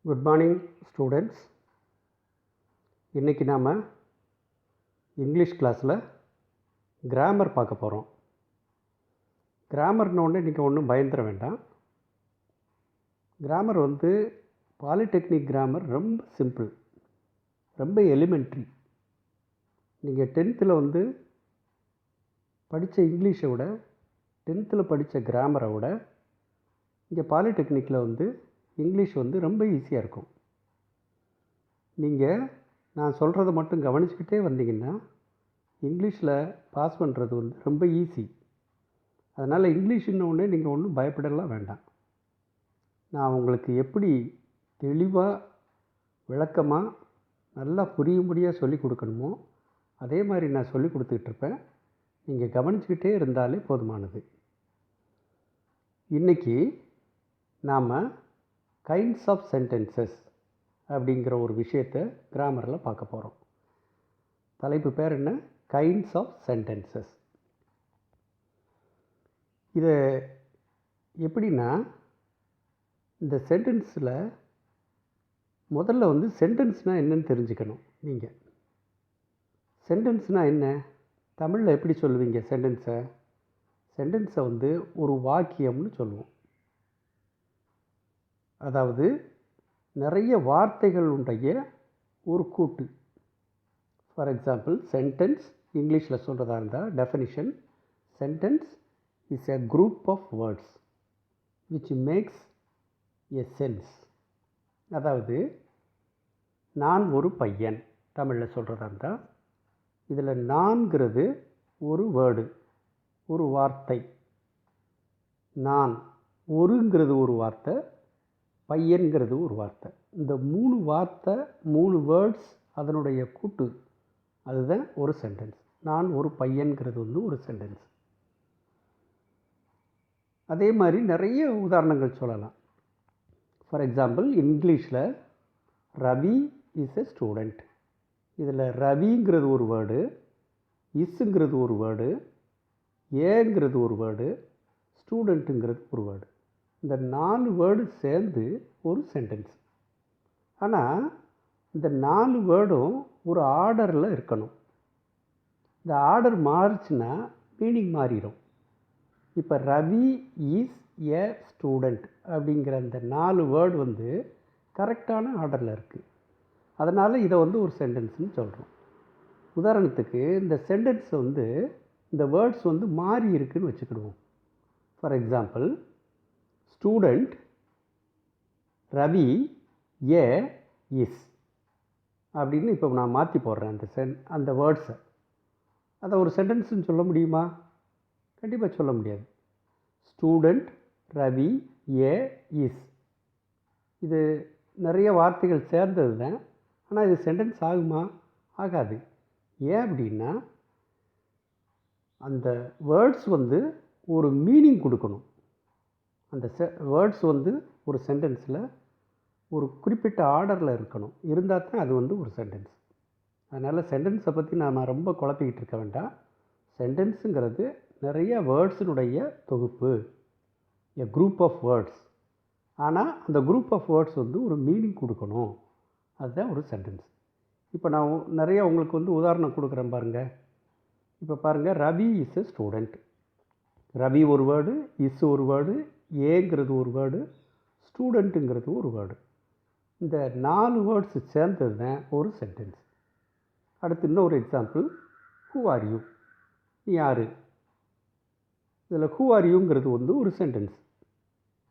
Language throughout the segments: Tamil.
Good morning students. இன்றைக்கி நாம் இங்கிலீஷ் கிளாஸில் கிராமர் பார்க்க போகிறோம். கிராமர்னோடனே நீங்கள் ஒன்றும் பயந்துட வேண்டாம். கிராமர் பாலிடெக்னிக் கிராமர் ரொம்ப சிம்பிள், ரொம்ப எலிமெண்ட்ரி. நீங்கள் 10th படித்த இங்கிலீஷை விட 10th படித்த கிராமரை விட இங்கே பாலிடெக்னிக்கில் இங்கிலீஷ் ரொம்ப ஈஸியாக இருக்கும். நீங்கள் நான் சொல்கிறத மட்டும் கவனிச்சுக்கிட்டே வந்தீங்கன்னா இங்கிலீஷில் பாஸ் பண்ணுறது ரொம்ப ஈஸி. அதனால் இங்கிலீஷ்னு நீங்கள் ஒன்றும் பயப்படலாம் வேண்டாம். நான் உங்களுக்கு எப்படி தெளிவாக விளக்கமாக நல்லா புரியும்படியாக சொல்லி கொடுக்கணுமோ அதே மாதிரி நான் சொல்லி கொடுத்துக்கிட்டுருப்பேன். நீங்கள் கவனிச்சுக்கிட்டே இருந்தாலே போதுமானது. இன்றைக்கி நாம் கைண்ட்ஸ் ஆஃப் சென்டென்சஸ் அப்படிங்கிற ஒரு விஷயத்தை கிராமரில் பார்க்க போகிறோம். தலைப்பு பேர் என்ன? Kinds of sentences. இதை எப்படின்னா, இந்த சென்டென்ஸில் முதல்ல சென்டென்ஸ்னால் என்னன்னு தெரிஞ்சுக்கணும். நீங்கள் சென்டென்ஸ்னால் என்ன, தமிழில் எப்படி சொல்லுவீங்க? சென்டென்ஸை ஒரு வாக்கியம்னு சொல்லுவோம். அதாவது நிறைய வார்த்தைகள் உடைய ஒரு கூட்டு. ஃபார் எக்ஸாம்பிள், சென்டென்ஸ் இங்கிலீஷில் சொல்கிறதா இருந்தால் definition, sentence is a group of words which makes a sense. அதாவது நான் ஒரு பையன் தமிழில் சொல்கிறதா இருந்தால் இதில் நான்கிறது ஒரு வேர்டு, ஒரு வார்த்தை. நான், ஒருங்கிறது ஒரு வார்த்தை, பையன்கிறது ஒரு வார்த்தை. இந்த 3 வார்த்தை, 3 வேர்ட்ஸ் அதனுடைய கூட்டு, அதுதான் ஒரு சென்டென்ஸ். நான் ஒரு பையன்கிறது ஒரு சென்டென்ஸ். அதே மாதிரி நிறைய உதாரணங்கள் சொல்லலாம். ஃபார் எக்ஸாம்பிள், இங்கிலீஷில் ரவி இஸ் எ ஸ்டூடெண்ட். இதில் ரவிங்கிறது ஒரு வேர்டு, இஸ்ஸுங்கிறது ஒரு வேர்டு, ஏங்கிறது ஒரு வேர்டு, ஸ்டூடெண்ட்டுங்கிறது ஒரு வேர்டு. இந்த 4 வேர்டு சேர்ந்து ஒரு சென்டென்ஸ். ஆனால் இந்த 4 வேர்டும் ஒரு ஆர்டரில் இருக்கணும். இந்த ஆர்டர் மாறிச்சுன்னா மீனிங் மாறிடும். இப்போ ரவி இஸ் எ ஸ்டூடெண்ட் அப்படிங்கிற அந்த 4 வேர்டு கரெக்டான ஆர்டரில் இருக்குது. அதனால் இதை ஒரு சென்டென்ஸ்னு சொல்கிறோம். உதாரணத்துக்கு இந்த சென்டென்ஸ் இந்த வேர்ட்ஸ் மாறி இருக்குதுன்னு வச்சுக்கிடுவோம். For example, student, Ravi, a, is அப்படின்னு இப்போ நான் மாற்றி போடுறேன் அந்த வேர்ட்ஸை. அதை ஒரு சென்டென்ஸ்னு சொல்ல முடியுமா? கண்டிப்பாக சொல்ல முடியாது. ஸ்டூடெண்ட், ரவி, ஏ, இஸ், இது நிறைய வார்த்தைகள் சேர்ந்தது தான். ஆனால் இது சென்டென்ஸ் ஆகுமா? ஆகாது. ஏன் அப்படின்னா, அந்த வேர்ட்ஸ் ஒரு மீனிங் கொடுக்கணும். அந்த வேர்ட்ஸ் ஒரு சென்டென்ஸில் ஒரு குறிப்பிட்ட ஆர்டரில் இருக்கணும். இருந்தால் தான் அது ஒரு சென்டென்ஸ். அதனால் சென்டென்ஸை பற்றி நாம் ரொம்ப குழப்பிக்கிட்டு இருக்க வேண்டாம். சென்டென்ஸுங்கிறது நிறைய வேர்ட்ஸினுடைய தொகுப்பு, எ குரூப் ஆஃப் வேர்ட்ஸ். ஆனால் அந்த குரூப் ஆஃப் வேர்ட்ஸ் ஒரு மீனிங் கொடுக்கணும். அதுதான் ஒரு சென்டென்ஸ். இப்போ நான் நிறைய உங்களுக்கு உதாரணம் கொடுக்குறேன் பாருங்கள். இப்போ பாருங்கள், Ravi is a student. Ravi ஒரு வேர்டு, இஸ் ஒரு வேர்டு, ஏங்கிறது ஒரு வேர்டு, ஸ்டூடெண்ட்டுங்கிறது ஒரு வேர்டு. இந்த 4 வேர்ட்ஸ் சேர்ந்தது தான் ஒரு சென்டென்ஸ். அடுத்து இன்னொரு எக்ஸாம்பிள், ஹூ ஆர் யூ, நீ யார். இதில் ஹூ ஆர் யூங்கிறது ஒரு சென்டென்ஸ்.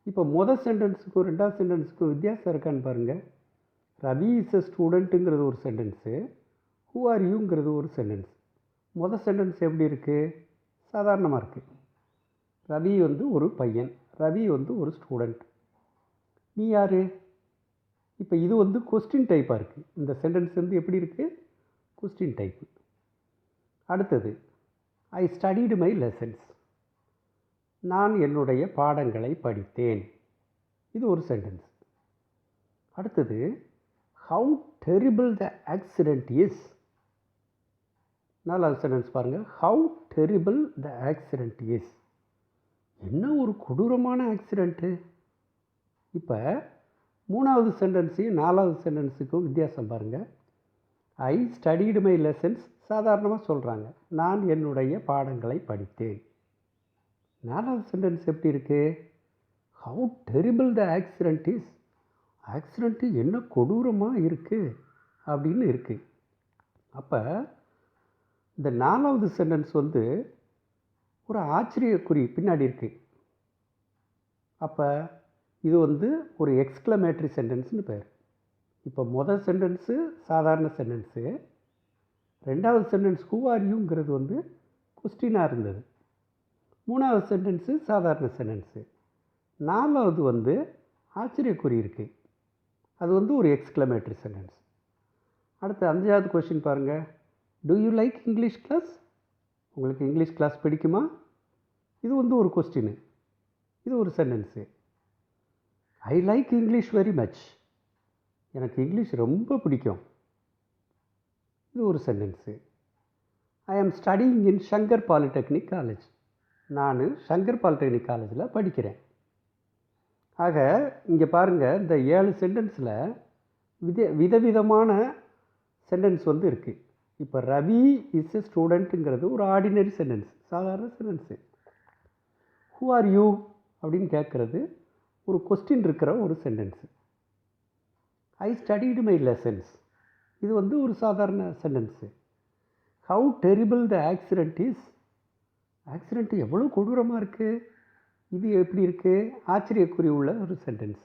இப்போ முதல் சென்டென்ஸுக்கும் 2வது சென்டென்ஸுக்கும் வித்தியாசம் இருக்கான்னு பாருங்கள். ரவி இஸ் எ ஸ்டூடெண்ட்டுங்கிறது ஒரு சென்டென்ஸு, ஹூ ஆர் யூங்கிறது ஒரு சென்டென்ஸ். முதல் சென்டென்ஸ் எப்படி இருக்குது? சாதாரணமாக இருக்குது. ரவி ஒரு பையன், ரவி ஒரு ஸ்டூடெண்ட், நீ யார். இப்போ இது கொஸ்டின் டைப்பாக இருக்குது. இந்த சென்டென்ஸ் எப்படி இருக்குது? Question type. அடுத்தது, ஐ ஸ்டடிடு மை லெசன்ஸ், நான் என்னுடைய பாடங்களை படித்தேன். இது ஒரு சென்டென்ஸ். அடுத்தது, how terrible the accident is. 4வது சென்டென்ஸ் பாருங்கள், how terrible the accident is. என்ன ஒரு கொடூரமான ஆக்சிடெண்ட்டு. இப்போ மூணாவது சென்டென்ஸையும் நாலாவது சென்டென்ஸுக்கும் வித்தியாசம் பாருங்கள். ஐ ஸ்டடீடு மை லெசன்ஸ் சாதாரணமாக சொல்கிறாங்க, நான் என்னுடைய பாடங்களை படித்தேன். நாலாவது சென்டென்ஸ் எப்படி இருக்குது? How terrible the accident is. Accident என்ன கொடூரமாக இருக்குது அப்படின்னு இருக்குது. அப்போ இந்த நாலாவது சென்டென்ஸ் வந்து ஒரு ஆச்சரியக்குறி பின்னாடி இருக்குது. அப்போ இது வந்து ஒரு எக்ஸ்க்ளமேட்டரி சென்டென்ஸ்னு பேர். இப்போ முதல் சென்டென்ஸு சாதாரண சென்டென்ஸு, ரெண்டாவது சென்டென்ஸ் ஹூ ஆர் யூங்கிறது வந்து கொஸ்டினாக இருந்தது, மூணாவது சென்டென்ஸு சாதாரண சென்டென்ஸு, நாலாவது வந்து ஆச்சரியக்குறி இருக்குது, அது வந்து ஒரு எக்ஸ்க்ளமேட்டரி சென்டென்ஸ். அடுத்து அஞ்சாவது கொஸ்டின் பாருங்கள். Do you like English class? உங்களுக்கு இங்கிலீஷ் கிளாஸ் பிடிக்குமா? இது வந்து ஒரு கொஸ்டின், இது ஒரு sentence. I like English very much. எனக்கு இங்கிலீஷ் ரொம்ப பிடிக்கும், இது ஒரு sentence. I am studying in Shankar polytechnic college. நான் சங்கர் பாலிடெக்னிக் காலேஜில் படிக்கிறேன். ஆக இங்கே பாருங்கள், இந்த 7 சென்டென்ஸில் விதவிதமான சென்டென்ஸ் வந்து இருக்குது. இப்போ ரவி இஸ் எ ஸ்டூடெண்ட்டுங்கிறது ஒரு ஆர்டினரி சென்டென்ஸ், சாதாரண சென்டென்ஸு. ஹூ ஆர் யூ அப்படின்னு கேட்குறது ஒரு கொஸ்டின் இருக்கிற ஒரு sentence. I studied my lessons, இது வந்து ஒரு சாதாரண sentence. How terrible the accident is, accident எவ்வளோ கொடூரமாக இருக்குது, இது எப்படி இருக்குது, ஆச்சரியக்குறி உள்ள ஒரு sentence.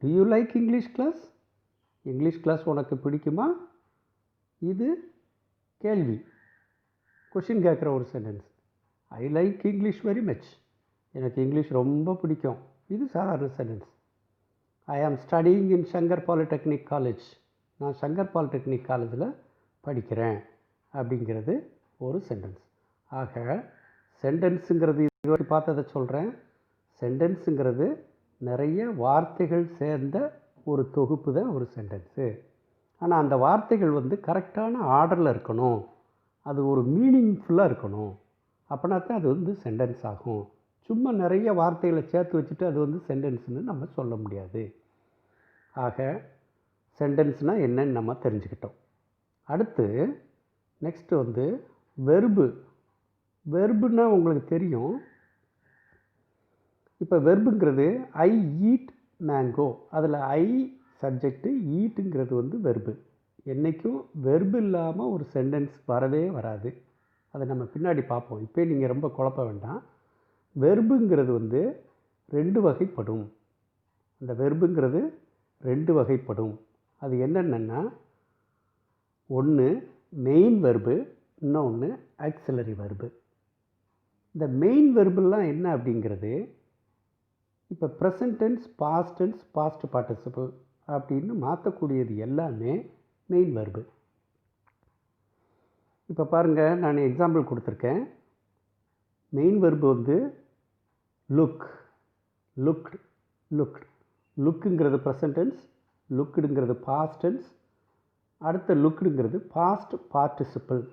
Do you like English class, English class உனக்கு பிடிக்குமா, இது கேள்வி, கொஷின் கேட்குற ஒரு sentence. I like English very much, எனக்கு இங்கிலீஷ் ரொம்ப பிடிக்கும், இது சாதாரண sentence. I am studying in Shankar polytechnic college, நான் சங்கர் பாலிடெக்னிக் காலேஜில் படிக்கிறேன் அப்படிங்கிறது ஒரு சென்டென்ஸ். ஆக சென்டென்ஸுங்கிறது இதுவரை பார்த்ததை சொல்கிறேன். சென்டென்ஸுங்கிறது நிறைய வார்த்தைகள் சேர்ந்த ஒரு தொகுப்பு தான் ஒரு சென்டென்ஸு. ஆனால் அந்த வார்த்தைகள் வந்து கரெக்டான ஆர்டரில் இருக்கணும், அது ஒரு மீனிங்ஃபுல்லாக இருக்கணும், அப்படின்னா தான் அது வந்து சென்டென்ஸ் ஆகும். சும்மா நிறைய வார்த்தைகளை சேர்த்து வச்சுட்டு அது வந்து சென்டென்ஸ்னு நம்ம சொல்ல முடியாது. ஆக சென்டென்ஸ்னால் என்னன்னு நம்ம தெரிஞ்சுக்கிட்டோம். அடுத்து நெக்ஸ்ட்டு வந்து வெர்பு. வெர்புன்னா உங்களுக்கு தெரியும். இப்போ வெர்புங்கிறது ஐ ஈட் மேங்கோ, அதில் ஐ சப்ஜெக்டு, ஈட்டுங்கிறது வந்து வெர்பு. என்றைக்கும் வெர்பு இல்லாமல் ஒரு சென்டென்ஸ் வரவே வராது. அதை நம்ம பின்னாடி பார்ப்போம், இப்போ நீங்கள் ரொம்ப குழப்ப வேண்டாம். வெர்புங்கிறது வந்து 2 வகைப்படும். அந்த வெர்புங்கிறது 2 வகைப்படும். அது என்னென்னா, ஒன்று மெயின் வெர்பு, இன்னொன்று ஆக்சிலரி வெர்பு. இந்த மெயின் வெர்பெல்லாம் என்ன அப்படிங்கிறது, இப்போ present tense, past tense, past participle அப்படின்னு மாற்றக்கூடியது எல்லாமே மெயின் வெர்பு. இப்போ பாருங்கள், நான் எக்ஸாம்பிள் கொடுத்துருக்கேன். மெயின் வெர்பு வந்து லுக், லுக்டு, லுக்டு. லுக்குங்கிறது ப்ரெசன்ட் டென்ஸ், லுக்குடுங்கிறது பாஸ்ட் டென்ஸ், அடுத்த லுக்குடுங்கிறது பாஸ்ட் பார்ட்டிசிபிள்.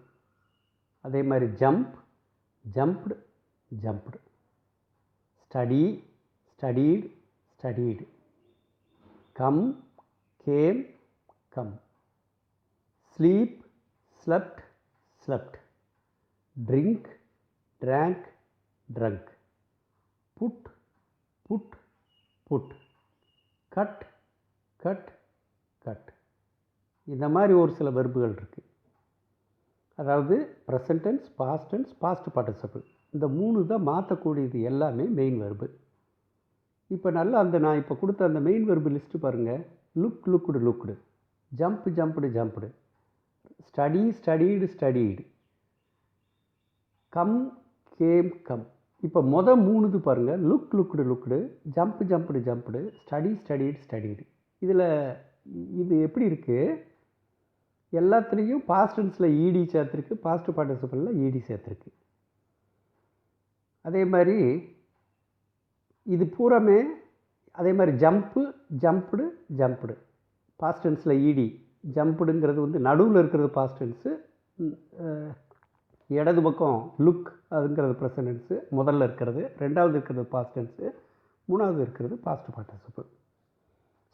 அதே மாதிரி jump, jumped, jumped. Study, studied, studied. Come, came, come. Sleep, slept, slept. Drink, drank, drunk. Put, put, put. Cut, cut, cut. இந்த மாதிரி ஒரு சில வெர்புகள் இருக்குது. அதாவது present tense, past tense, past participle, இந்த 3 தான் மாற்றக்கூடியது எல்லாமே மெயின் வெர்பு. இப்போ நல்லா நான் இப்போ கொடுத்த அந்த மெயின் வெர்பு லிஸ்ட்டு பாருங்கள். Look, looked, looked. Jump, jumped, jumped. Study, studied, studied. Come, came, come. இப்போ 3 பாருங்கள். Look, looked, looked. Jump, jumped, jumped. Study, studied, studied. இதில் இது எப்படி இருக்குது, எல்லாத்துலேயும் பாஸ்ட் டென்ஸில் ஈடி சேர்த்துருக்கு, பாஸ்ட் பார்ட்டிசிபிளில் ஈடி சேர்த்துருக்கு. அதே மாதிரி இது பூராமே அதே மாதிரி ஜம்ப்பு, ஜம்ப்டு, ஜம்ப்டு. பாஸ்ட் டென்ஸில் ஈடி. ஜம்ப்டுங்கிறது வந்து நடுவில் இருக்கிறது பாஸ்ட் டென்ஸு, இடது பக்கம் லுக் அதுங்கிறது ப்ரெசன்ட் டென்ஸு, முதல்ல இருக்கிறது, ரெண்டாவது இருக்கிறது பாஸ்ட் டென்ஸு, மூணாவது இருக்கிறது past participle.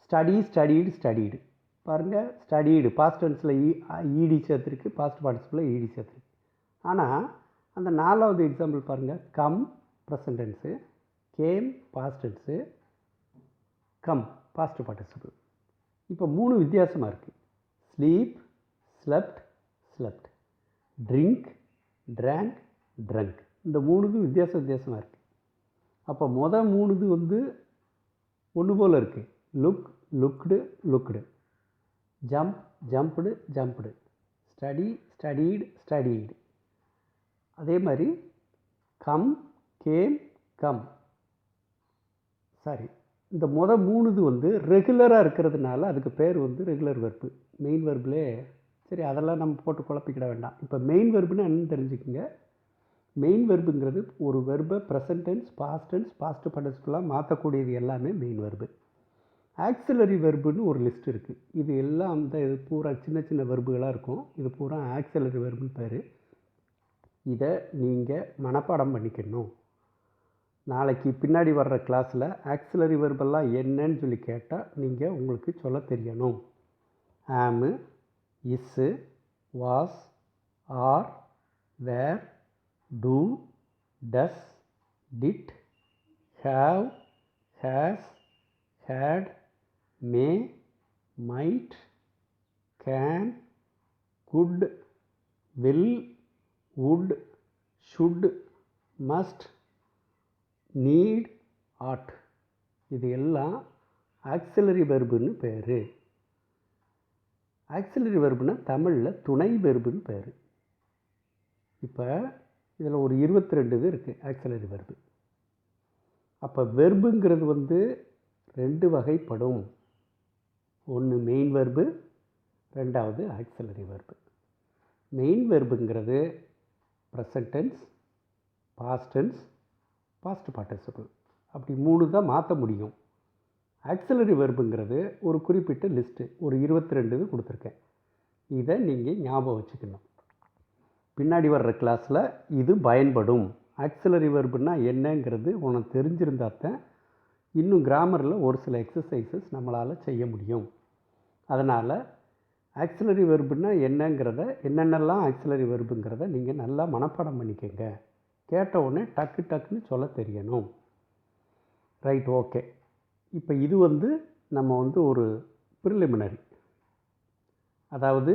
Study studied studied பாருங்கள், ஸ்டடீடு பாஸ்ட் டென்ஸில் ஈடி சேர்த்துருக்கு, பாஸ்ட் பார்ட்டிசிபிளில் ஈடி சேர்த்துருக்கு. ஆனால் அந்த 4வது எக்ஸாம்பிள் பாருங்கள், come present tense, came past tense, come past participle. இப்போ 3 வித்தியாசமாக இருக்குது. Sleep, slept, slept. Drink, drank, drunk. இந்த 3து வித்தியாசமாக இருக்குது. அப்போ 3து வந்து ஒன்று போல் இருக்குது. Look, looked, looked. Jump, jumped, jumped. Study, studied, studied. அதே மாதிரி கம், கேம், கம். சாரி, இந்த 3து வந்து ரெகுலராக இருக்கிறதுனால அதுக்கு பேர் வந்து ரெகுலர் வெர்பு. மெயின் வெர்பிலே சரி, அதெல்லாம் நம்ம போட்டு குழப்பிக்கிட வேண்டாம். இப்போ மெயின் வெர்புன்னு என்னன்னு தெரிஞ்சுக்கோங்க. மெயின் வெர்புங்கிறது ஒரு வெர்பை present tense, past tense, past பார்ட்டிசிபிளாக மாற்றக்கூடியது எல்லாமே மெயின் வெர்பு. ஆக்சிலரி வெர்புன்னு ஒரு லிஸ்ட் இருக்குது. இது எல்லாம் அந்த இது பூரா சின்ன சின்ன வெர்புகளாக இருக்கும். இது பூரா ஆக்சிலரி வெர்புன்னு பேர். இதை நீங்கள் மனப்பாடம் பண்ணிக்கணும். நாளைக்கு பின்னாடி வர்ற கிளாஸில் ஆக்சிலரி வெர்பெல்லாம் என்னன்னு சொல்லி கேட்டால் நீங்கள் உங்களுக்கு சொல்ல தெரியணும். Am, is, was, are, were, do, does, did, have, has, had, may, might, can, could, will, would, should, must, need, ought. இது எல்லாம் ஆக்சிலரி வெர்புன்னு பேர். ஆக்சிலரி வெர்புனா தமிழில் துணை வெர்புன்னு பேர். இப்போ இதில் ஒரு 22 இது இருக்குது ஆக்சிலரி வெர்பு. அப்போ வெர்புங்கிறது வந்து 2 வகைப்படும். ஒன்று மெயின் வெர்பு, 2வது ஆக்சிலரி வெர்பு. மெயின் வெர்புங்கிறது present tense, past tense, past participle, அப்படி 3 தான் மாற்ற முடியும். ஆக்சிலரி வெர்புங்கிறது ஒரு குறிப்பிட்ட லிஸ்ட்டு, ஒரு 22 இது கொடுத்துருக்கேன். இதை நீங்கள் ஞாபகம் வச்சுக்கணும். பின்னாடி வர்ற கிளாஸில் இது பயன்படும். ஆக்சிலரி வெர்புன்னா என்னங்கிறது உனக்கு தெரிஞ்சிருந்தாத்தான் இன்னும் கிராமரில் ஒரு சில எக்ஸசைசஸ் நம்மளால் செய்ய முடியும். அதனால் ஆக்சிலரி வெர்புன்னா என்னங்கிறத, என்னென்னலாம் ஆக்சிலரி வெர்புங்கிறத நீங்கள் நல்லா மனப்பாடம் பண்ணிக்கோங்க. கேட்ட உடனே டக்கு டக்குன்னு சொல்ல தெரியணும். Right, okay. இப்போ இது வந்து நம்ம வந்து ஒரு ப்ரிலிமினரி, அதாவது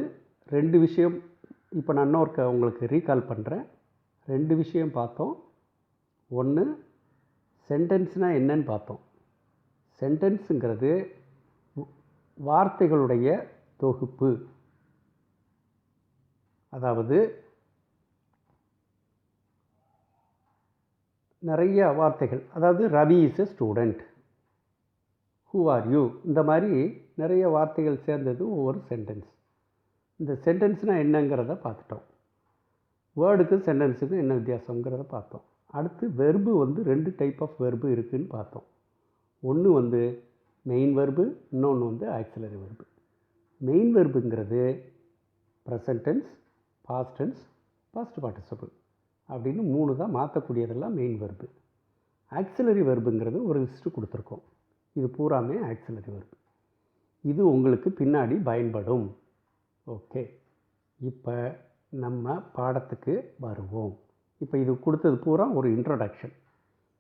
2 விஷயம். இப்போ நான் இன்னொரு உங்களுக்கு ரீகால் பண்ணுறேன். 2 விஷயம் பார்த்தோம். ஒன்று சென்டென்ஸ்னால் என்னன்னு பார்த்தோம். சென்டென்ஸுங்கிறது வார்த்தைகளுடைய தொகுப்பு. அதாவது நிறைய வார்த்தைகள், அதாவது Ravi is a student, who are you, இந்த மாதிரி நிறைய வார்த்தைகள் சேர்ந்தது ஒவ்வொரு சென்டென்ஸ். இந்த சென்டென்ஸ்னால் என்னங்கிறத பார்த்துட்டோம். வேர்டுக்கும் சென்டென்ஸுக்கும் என்ன வித்தியாசங்கிறத பார்த்தோம். அடுத்து வெர்பு வந்து 2 டைப் ஆஃப் வெர்பு இருக்குதுன்னு பார்த்தோம். ஒன்று வந்து மெயின் வெர்பு, இன்னொன்று வந்து ஆக்சிலரி வெர்பு. மெயின் வெர்புங்கிறது present tense, past tense, past participle அப்படின்னு 3 தான் மாற்றக்கூடியதெல்லாம் மெயின் வெர்பு. ஆக்சிலரி வெர்புங்கிறது ஒரு லிஸ்ட்டு கொடுத்துருக்கோம். இது பூராமே ஆக்சிலரி வெர்பு. இது உங்களுக்கு பின்னாடி பயன்படும். ஓகே, இப்போ நம்ம பாடத்துக்கு வருவோம். இப்போ இது கொடுத்தது பூரா ஒரு இன்ட்ரோடக்ஷன்.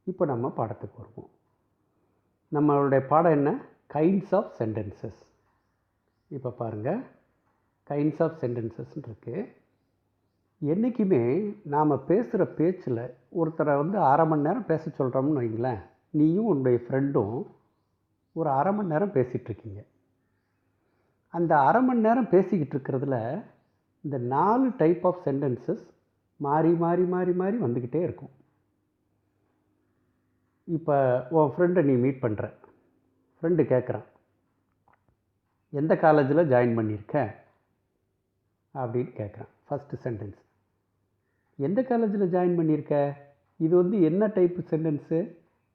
இப்போ நம்ம பாடத்துக்கு வருவோம். நம்மளுடைய பாடம் என்ன? Kinds of sentences. இப்போ பாருங்கள், கைண்ட்ஸ் ஆஃப் சென்டென்சஸ்ன்னு இருக்குது. என்றைக்குமே நாம் பேசுகிற பேச்சில் ஒருத்தரை வந்து 1/2 மணி நேரம் பேச சொல்கிறோம்னு வைங்களேன். நீயும் உன்னுடைய ஃப்ரெண்டும் ஒரு 1/2 மணி நேரம் பேசிகிட்ருக்கீங்க. அந்த 1/2 மணி நேரம் பேசிக்கிட்டு இருக்கிறதுல இந்த 4 டைப் ஆஃப் சென்டென்சஸ் மாறி மாறி மாறி மாறி வந்துக்கிட்டே இருக்கும். இப்போ உன் ஃப்ரெண்டை நீ மீட் பண்ணுற. ஃப்ரெண்டு கேட்குறான், எந்த காலேஜில் ஜாயின் பண்ணியிருக்க அப்படின்னு கேட்குறான். ஃபஸ்ட்டு சென்டென்ஸ், எந்த காலேஜில் ஜாயின் பண்ணியிருக்க? இது வந்து என்ன type sentence?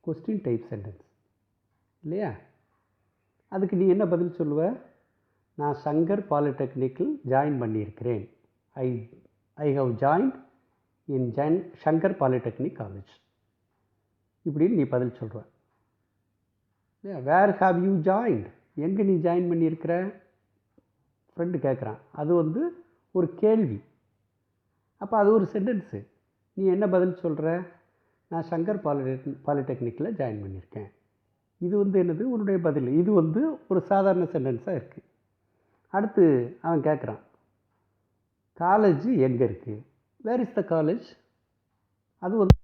Question type sentence இல்லையா? அதுக்கு நீ என்ன பதில் சொல்லுவ? நான் சங்கர் பாலிடெக்னிக்கில் ஜாயின் பண்ணியிருக்கிறேன். I have joined in Shankar polytechnic college இப்படின்னு நீ பதில் சொல்கிற. Where have you joined? எங்கே நீ ஜாயின் பண்ணியிருக்கிற ஃப்ரெண்டு கேட்குறான். அது வந்து ஒரு கேள்வி. அப்போ அது ஒரு சென்டென்ஸு. நீ என்ன பதில் சொல்கிற? நான் சங்கர் பாலிடெக்னிக்கில் ஜாயின் பண்ணியிருக்கேன். இது வந்து என்னது? உன்னுடைய பதில். இது வந்து ஒரு சாதாரண சென்டென்ஸாக இருக்குது. அடுத்து அவன் கேட்குறான், காலேஜ் எங்கே இருக்குது? Where is the college? அது வந்து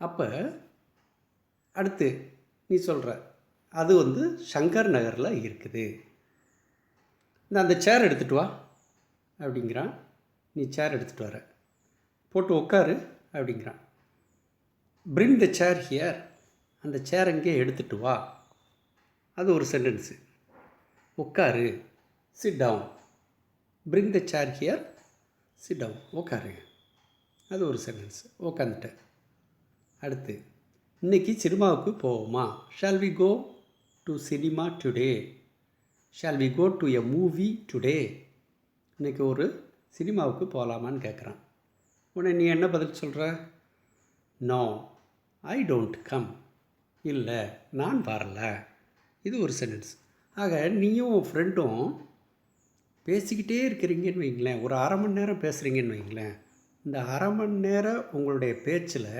அப்போ அடுத்து நீ சொல்கிற, அது வந்து சங்கர் நகரில் இருக்குது. நான் அந்த சேர் எடுத்துகிட்டு வா அப்படிங்கிறான். நீ சேர் எடுத்துகிட்டு வர, போட்டு உட்காரு அப்படிங்கிறான். பிரிங் த சேர் ஹியர், அந்த சேர் அங்கே எடுத்துகிட்டு வா. அது ஒரு சென்டென்ஸு. உட்காரு, sit down. Bring the chair here, sit down, உட்காரு. அது ஒரு சென்டென்ஸ். உட்காந்துட்டேன். அடுத்து, இன்றைக்கி சினிமாவுக்கு போவோமா? Shall we go to cinema today? Shall we go to a movie today? இன்றைக்கி ஒரு சினிமாவுக்கு போகலாமான்னு கேட்குறான். உடனே நீ என்ன பதில் சொல்கிற? No, I don't come. இல்லை, நான் வரல. இது ஒரு சென்டென்ஸ். ஆக நீயும் உன் ஃப்ரெண்டும் பேசிக்கிட்டே இருக்கிறீங்கன்னு வைங்களேன். ஒரு அரை மணி நேரம் பேசுகிறீங்கன்னு வைங்களேன். இந்த அரை மணி நேரம் உங்களுடைய பேச்சில்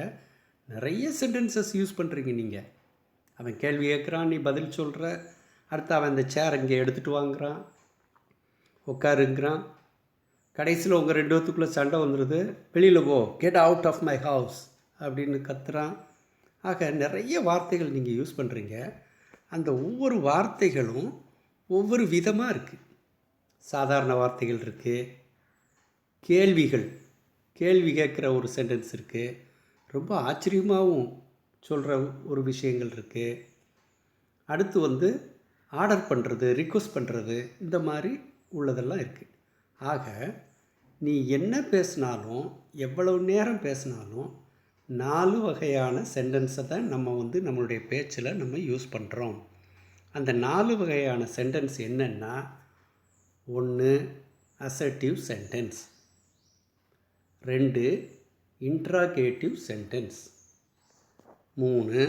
நிறைய சென்டென்சஸ் யூஸ் பண்ணுறீங்க நீங்கள். அவன் கேள்வி கேட்குறான், நீ பதில் சொல்கிற. அடுத்து அவன் இந்த சேர் இங்கே எடுத்துகிட்டு வாங்குறான், உட்காருங்கிறான். கடைசியில் உங்கள் ரெண்டு பேத்துக்குள்ளே சண்டை வந்துடுது. வெளியில் போ, get out of my house அப்படின்னு கத்துறான். ஆக நிறைய வார்த்தைகள் நீங்கள் யூஸ் பண்ணுறீங்க. அந்த ஒவ்வொரு வார்த்தைகளும் ஒவ்வொரு விதமாக இருக்குது. சாதாரண வார்த்தைகள் இருக்குது, கேள்வி கேட்குற ஒரு சென்டென்ஸ் இருக்குது, ரொம்ப ஆச்சரியமாகவும் சொல்கிற ஒரு விஷயங்கள் இருக்குது. அடுத்து வந்து ஆர்டர் பண்ணுறது, ரிக்வெஸ்ட் பண்ணுறது, இந்த மாதிரி உள்ளதெல்லாம் இருக்குது. ஆக நீ என்ன பேசினாலும், எவ்வளவு நேரம் பேசினாலும் 4 வகையான சென்டென்ஸை தான் நம்ம வந்து நம்மளுடைய பேச்சில் நம்ம யூஸ் பண்ணுறோம். அந்த 4 வகையான சென்டென்ஸ் என்னென்னா, 1 assertive sentence, 2 interrogative sentence, 3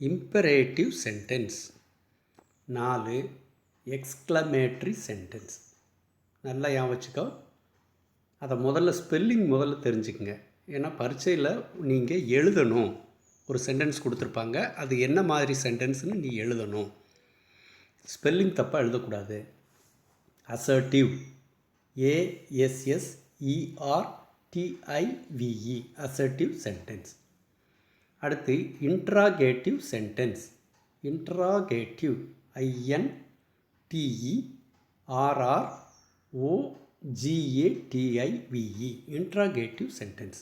imperative sentence, 4 exclamatory sentence. நல்லா ஞாபகம் வச்சுக்கோ. அதை ஸ்பெல்லிங் முதல்ல தெரிஞ்சுக்குங்க. ஏன்னா பரீட்சையில் நீங்கள் எழுதணும். ஒரு சென்டென்ஸ் கொடுத்துருப்பாங்க, அது என்ன மாதிரி சென்டென்ஸ்னு நீ எழுதணும். ஸ்பெல்லிங் தப்பாக எழுதக்கூடாது. Assertive, ASSERTIVE, assertive sentence. அடுத்து interrogative sentence, interrogative, INTERROGATIVE, interrogative sentence.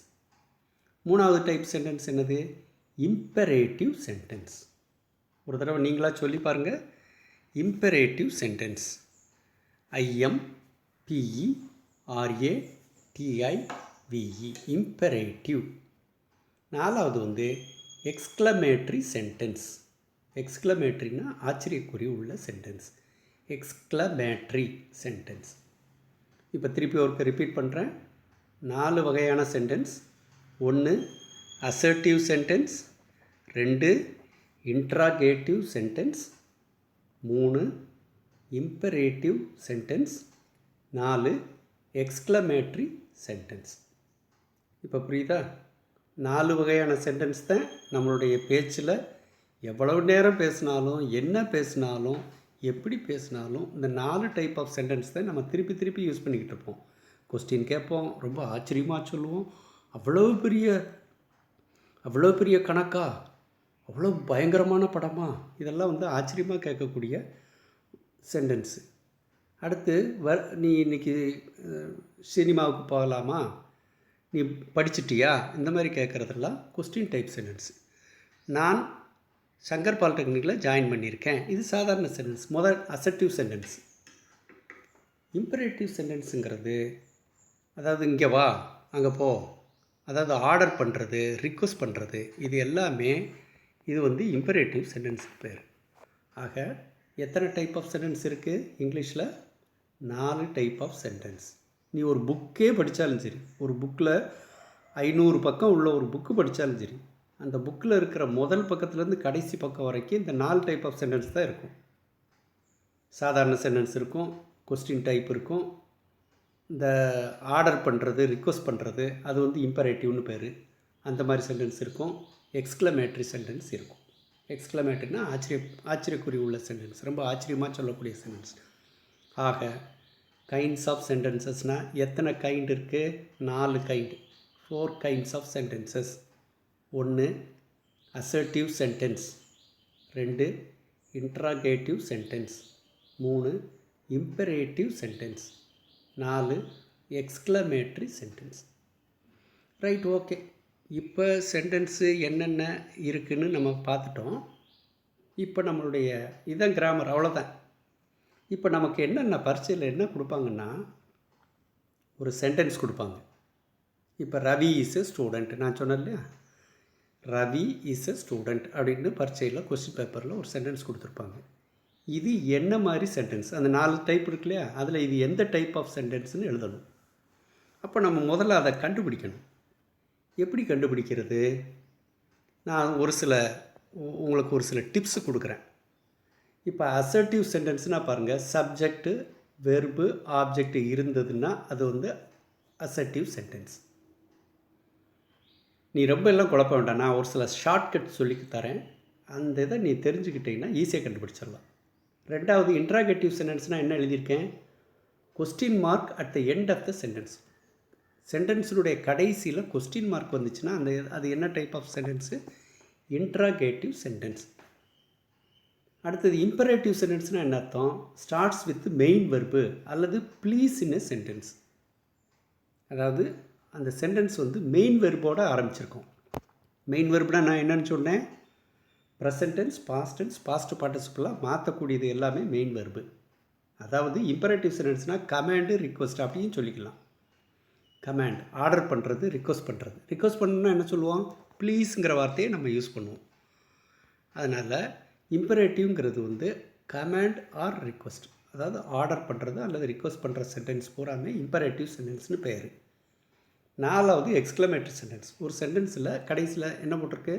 3வது டைப் சென்டென்ஸ் என்னது? Imperative sentence. ஒரு தடவை நீங்களாக சொல்லி பாருங்கள். Imperative sentence, IMPERATIVE, imperative. 4வது வந்து எக்ஸ்க்ளமேட்ரி சென்டென்ஸ். எக்ஸ்க்ளமேட்ரினா ஆச்சரியக்குறி உள்ள சென்டென்ஸ், எக்ஸ்க்ளமேட்ரி சென்டென்ஸ். இப்போ திருப்பி ஒருக்க ரிப்பீட் பண்ணுறேன். 4 வகையான sentence. 1 assertive sentence, 2 interrogative sentence, 3 imperative sentence, 4 exclamatory sentence. இப்போ புரியுதா? 4 வகையான சென்டென்ஸ் தான் நம்மளுடைய பேச்சில் எவ்வளவு நேரம் பேசினாலும், என்ன பேசினாலும், எப்படி பேசினாலும் இந்த 4 டைப் ஆஃப் சென்டென்ஸ் தான் நம்ம திருப்பி திருப்பி யூஸ் பண்ணிக்கிட்டு இருப்போம். கொஸ்டின் கேட்போம், ரொம்ப ஆச்சரியமாக சொல்லுவோம். அவ்வளோ பெரிய கணக்கா, அவ்வளோ பயங்கரமான படமா, இதெல்லாம் வந்து ஆச்சரியமாக கேட்கக்கூடிய சென்டென்ஸு. அடுத்து நீ இன்றைக்கி சினிமாவுக்கு போகலாமா, நீ படிச்சிட்டியா, இந்த மாதிரி கேட்குறதெல்லாம் கொஸ்டின் டைப் சென்டென்ஸு. நான் சங்கர் பாலிடெக்னிக்கில் ஜாயின் பண்ணியிருக்கேன், இது சாதாரண சென்டென்ஸ், அசர்ட்டிவ் சென்டென்ஸ். இம்பரேட்டிவ் சென்டென்ஸுங்கிறது, அதாவது இங்கே வா, அங்கே போ, அதாவது ஆர்டர் பண்ணுறது, ரிக்வெஸ்ட் பண்ணுறது, இது எல்லாமே இது வந்து இம்பரேட்டிவ் சென்டென்ஸுக்கு பேர். ஆக எத்தனை டைப் ஆஃப் சென்டென்ஸ் இருக்குது இங்கிலீஷில்? 4 டைப் ஆஃப் சென்டென்ஸ். நீ ஒரு புக்கே படித்தாலும் சரி, ஒரு புக்கில் 500 பக்கம் உள்ள ஒரு புக்கு படித்தாலும் சரி, அந்த புக்கில் இருக்கிற முதல் பக்கத்துலேருந்து கடைசி பக்கம் வரைக்கும் இந்த 4 டைப் ஆஃப் சென்டென்ஸ் தான் இருக்கும். சாதாரண சென்டென்ஸ் இருக்கும், கொஸ்டின் டைப் இருக்கும், இந்த ஆர்டர் பண்ணுறது, ரிக்வெஸ்ட் பண்ணுறது, அது வந்து இம்பரேட்டிவ்னு பேர், அந்த மாதிரி சென்டென்ஸ் இருக்கும். எக்ஸ்க்ளமேட்ரி சென்டென்ஸ் இருக்கும். எக்ஸ்க்ளமேட்டரினா ஆச்சரியக்குறி உள்ள சென்டென்ஸ், ரொம்ப ஆச்சரியமாக சொல்லக்கூடிய சென்டென்ஸ். ஆக கைண்ட்ஸ் ஆஃப் சென்டென்சஸ்னால் எத்தனை கைண்ட் இருக்குது? 4 kind, 4 kinds of sentences. 1 assertive sentence, 2 interrogative sentence, 3 imperative sentence, 4 exclamatory sentence. Right, okay. இப்போ சென்டென்ஸு என்னென்ன இருக்குதுன்னு நம்ம பார்த்துட்டோம். இப்போ நம்மளுடைய இதான் கிராமர், அவ்வளோதான். இப்போ நமக்கு என்னென்ன பரீட்சையில் என்ன கொடுப்பாங்கன்னா, ஒரு சென்டென்ஸ் கொடுப்பாங்க. இப்போ ரவி இஸ் எ ஸ்டூடெண்ட், நான் சொன்னேன் இல்லையா, ரவி இஸ் எ ஸ்டூடெண்ட் அப்படின்னு பரீட்சையில் கொஸ்டின் பேப்பரில் ஒரு சென்டென்ஸ் கொடுத்துருப்பாங்க. இது என்ன மாதிரி சென்டென்ஸ்? அந்த 4 டைப் இருக்கு இல்லையா, அதில் இது எந்த டைப் ஆஃப் சென்டென்ஸ்னு எழுதணும். அப்போ நம்ம முதல்ல அதை கண்டுபிடிக்கணும். எப்படி கண்டுபிடிக்கிறது? நான் உங்களுக்கு ஒரு சில டிப்ஸு கொடுக்குறேன். இப்போ அசர்ட்டிவ் சென்டென்ஸ்னால் பாருங்கள், சப்ஜெக்டு, வெர்பு, ஆப்ஜெக்ட் இருந்ததுன்னா அது வந்து அசர்ட்டிவ் சென்டென்ஸ். நீ ரொம்ப எல்லாம் குழப்ப வேண்டாம், நான் ஒரு சில ஷார்ட்கட் சொல்லி தரேன். அந்த இதை நீ தெரிஞ்சுக்கிட்டீங்கன்னா ஈஸியாக கண்டுபிடிச்சிடலாம். 2வது இன்ட்ராகேட்டிவ் சென்டென்ஸ்னால் என்ன எழுதியிருக்கேன்? Question mark at the end of the sentence. சென்டென்ஸினுடைய கடைசியில் கொஸ்டின் மார்க் வந்துச்சுன்னா அது என்ன type of sentence? Interrogative sentence. அடுத்தது இம்பரேட்டிவ் சென்டென்ஸ்னால் என்ன அர்த்தம்? ஸ்டார்ட்ஸ் வித் மெயின் வெர்பு அல்லது ப்ளீஸ் இன் எ சென்டென்ஸ். அதாவது அந்த சென்டென்ஸ் வந்து மெயின் வெர்போடு ஆரம்பிச்சிருக்கோம். மெயின் வெர்புனா நான் என்னென்னு சொன்னேன்? Present tense, past tense, past பார்ட்டிசிபிளாக மாற்றக்கூடியது எல்லாமே மெயின் வெர்பு. அதாவது இம்பரேட்டிவ் சென்டென்ஸ்னால் கமாண்டு, ரிக்வெஸ்ட் அப்படின்னு சொல்லிக்கலாம். கமாண்ட் ஆர்டர் பண்ணுறது, ரிக்வெஸ்ட் பண்ணுறது. ரிக்வெஸ்ட் பண்ணணுன்னா என்ன சொல்லுவோம்? ப்ளீஸுங்கிற வார்த்தையை நம்ம யூஸ் பண்ணுவோம். அதனால் இம்பரேட்டிவ்ங்கிறது வந்து கமாண்ட் ஆர் ரிக்வெஸ்ட், அதாவது ஆர்டர் பண்ணுறது அல்லது ரிக்வெஸ்ட் பண்ணுற சென்டென்ஸ் பூராமே இம்பரேட்டிவ் சென்டென்ஸ்னு பேர். 4வது எக்ஸ்க்ளமேட்ரி சென்டென்ஸ். ஒரு சென்டென்ஸில் கடைசியில் என்ன போட்டிருக்கு?